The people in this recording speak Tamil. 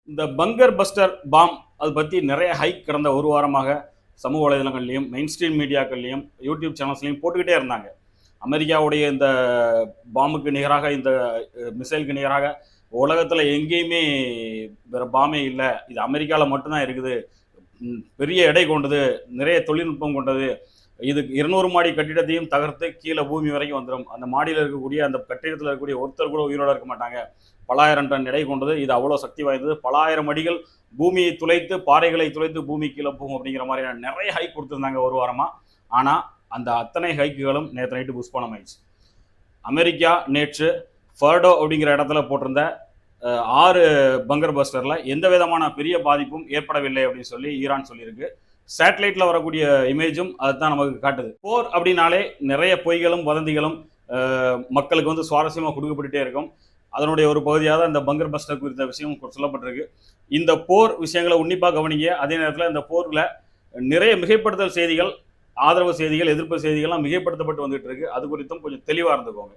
இந்த பங்கர் பஸ்டர் பாம் அது பற்றி நிறைய ஹைக் கடந்த ஒரு வாரமாக சமூக வலைதளங்கள்லையும் மெயின் ஸ்ட்ரீம் மீடியாக்கள்லையும் யூடியூப் சேனல்ஸ்லையும் போட்டுக்கிட்டே இருந்தாங்க. அமெரிக்காவுடைய இந்த பாம்புக்கு நிகராக இந்த மிசைலுக்கு நிகராக உலகத்தில் எங்கேயுமே வேற பாமே இல்லை, இது அமெரிக்காவில் மட்டும்தான் இருக்குது, பெரிய எடை கொண்டது, நிறைய தொழில்நுட்பம் கொண்டது, இதுக்கு 200 மாடி கட்டிடத்தையும் தகர்த்து கீழே பூமி வரைக்கும் வந்துடும், அந்த மாடியில் இருக்கக்கூடிய அந்த கட்டிடத்தில் இருக்கக்கூடிய ஒருத்தர் கூட உயிரோட இருக்க மாட்டாங்க, பலாயிரம் டன் எடை கொண்டது, இது அவ்வளோ சக்தி வாய்ந்தது, பலாயிரம் அடிகள் பூமியை துளைத்து பாறைகளை துளைத்து பூமி கீழே போகும் அப்படிங்கிற மாதிரியான நிறைய ஹைக் கொடுத்துருந்தாங்க ஒரு வாரமாக. ஆனால் அந்த அத்தனை ஹைக்குகளும் நேற்று நைட்டு புஷ்பனம் ஆயிடுச்சு. அமெரிக்கா நேற்று ஃபர்டோ அப்படிங்கிற இடத்துல போட்டிருந்த 6 பங்கர் பஸ்டரில் எந்த விதமான பெரிய பாதிப்பும் ஏற்படவில்லை அப்படின்னு சொல்லி ஈரான் சொல்லியிருக்கு. சேட்டலைட்டில் வரக்கூடிய இமேஜும் அதுதான் நமக்கு காட்டுது. போர் அப்படின்னாலே நிறைய பொய்களும் வதந்திகளும் மக்களுக்கு வந்து சுவாரஸ்யமாக கொடுக்கப்பட்டுட்டே இருக்கும். அதனுடைய ஒரு பகுதியாக தான் இந்த பங்கர் பஸ்டர் குறித்த விஷயம் சொல்லப்பட்டிருக்கு. இந்த போர் விஷயங்களை உன்னிப்பாக கவனிங்க. அதே நேரத்தில் இந்த போரில் நிறைய மிகைப்படுத்தல் செய்திகள், ஆதரவு செய்திகள், எதிர்ப்பு செய்திகள்லாம் மிகைப்படுத்தப்பட்டு வந்துட்டு இருக்கு. அது குறித்தும் கொஞ்சம் தெளிவாக இருந்துக்கோங்க.